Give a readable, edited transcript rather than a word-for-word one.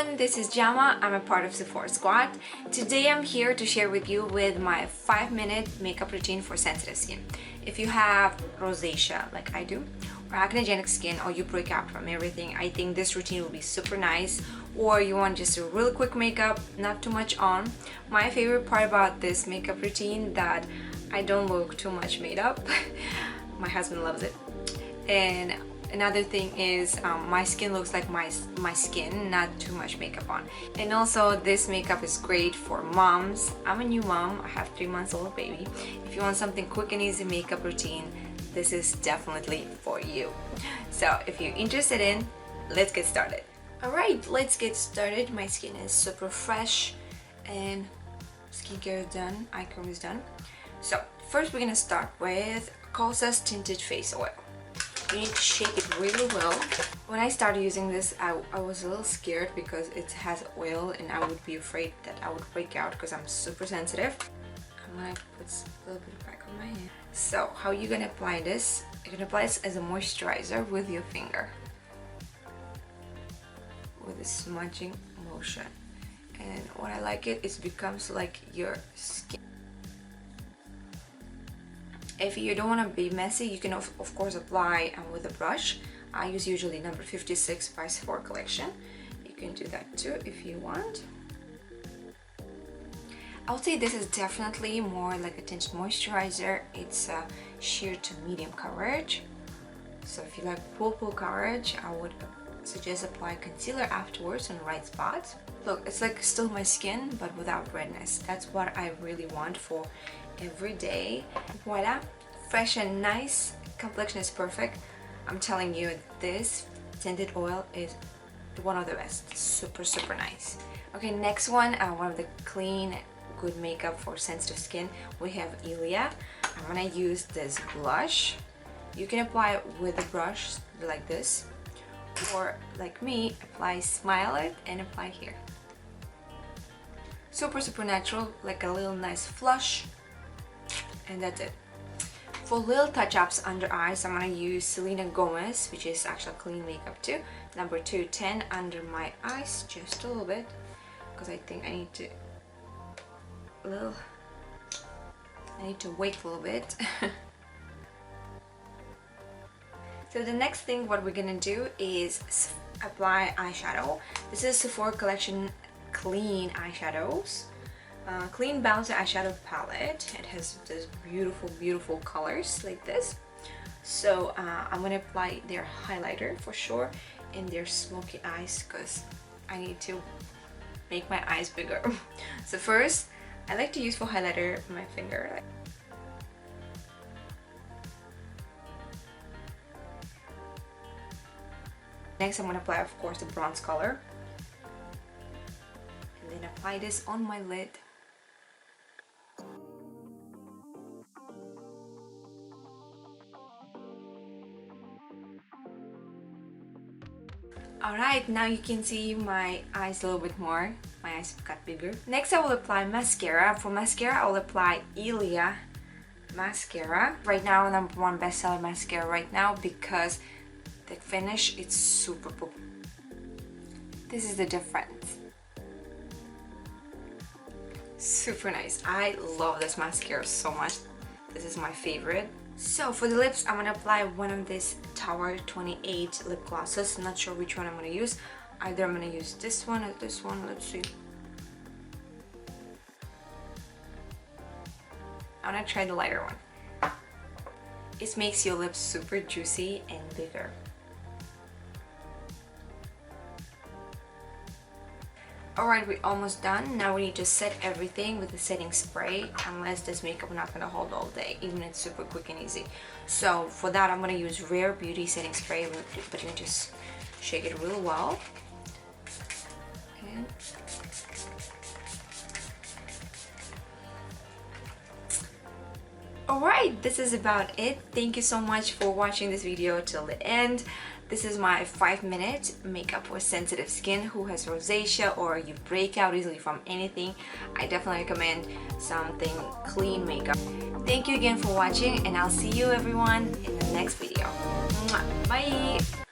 everyone, this is Jama. I'm a part of Sephora Squad. Today I'm here to share with you my 5-minute makeup routine for sensitive skin. If you have rosacea like I do, or acneic skin, or you break out from everything, I think this routine will be super nice. Or you want just a real quick makeup, not too much on. My favorite part about this makeup routine that I don't look too much made up. My husband loves it. And another thing is my skin looks like my skin, not too much makeup on. And also this makeup is great for moms. I'm a new mom, I have 3-month-old baby. If you want something quick and easy makeup routine, this is definitely for you. So if you're interested in, let's get started. Alright, let's get started. My skin is super fresh and skincare is done, eye cream is done. So first we're gonna start with Kosas Tinted Face Oil. You need to shake it really well. When I started using this, I was a little scared because it has oil and I would be afraid that I would break out because I'm super sensitive. I'm gonna put a little bit back on my hand. So how you're gonna apply this? You're gonna apply this as a moisturizer with your finger, with a smudging motion. And what I like it becomes like your skin. If you don't want to be messy, you can of course apply with a brush. I use usually number 56 by Sephora collection. You can do that too if you want. I would say this is definitely more like a tinted moisturizer. It's a sheer to medium coverage. So if you like full coverage, I would suggest apply concealer afterwards on the right spots. Look, it's like still my skin but without redness. That's what I really want for every day. Voila, fresh and nice, complexion is perfect. I'm telling you, this tinted oil is one of the best. Super nice. Okay, next one of the clean good makeup for sensitive skin, we have ILIA. I'm gonna use this blush. You can apply it with a brush like this, or like me, smile it and apply here. Super natural, like a little nice flush. And that's it. For little touch-ups under eyes, I'm gonna use Selena Gomez, which is actually clean makeup too. Number 210 under my eyes, just a little bit, because I think I need to wait a little bit. So the next thing what we're gonna do is apply eyeshadow. This is Sephora collection clean eyeshadows. Clean Bouncy eyeshadow palette. It has this beautiful colors like this. So I'm gonna apply their highlighter for sure and their smoky eyes because I need to make my eyes bigger. So first, I like to use for highlighter my finger. Next, I'm gonna apply, of course, the bronze color, and then apply this on my lid. Alright, now you can see my eyes a little bit more. My eyes got bigger. Next I will apply mascara. For mascara, I will apply ILIA mascara. Right now, #1 bestseller mascara right now because the finish is super pop. This is the difference. Super nice. I love this mascara so much. This is my favorite. So for the lips, I'm gonna apply one of these Tower 28 lip glosses. I'm not sure which one I'm gonna use. Either I'm gonna use this one or this one. Let's see. I'm gonna try the lighter one. It makes your lips super juicy and bigger. Alright, we're almost done. Now we need to set everything with the setting spray, unless this makeup is not going to hold all day, even it's super quick and easy. So for that, I'm going to use Rare Beauty setting spray, but you can just shake it really well. And alright, this is about it. Thank you so much for watching this video till the end. This is my 5-minute makeup for sensitive skin who has rosacea or you break out easily from anything. I definitely recommend something clean makeup. Thank you again for watching and I'll see you everyone in the next video. Bye!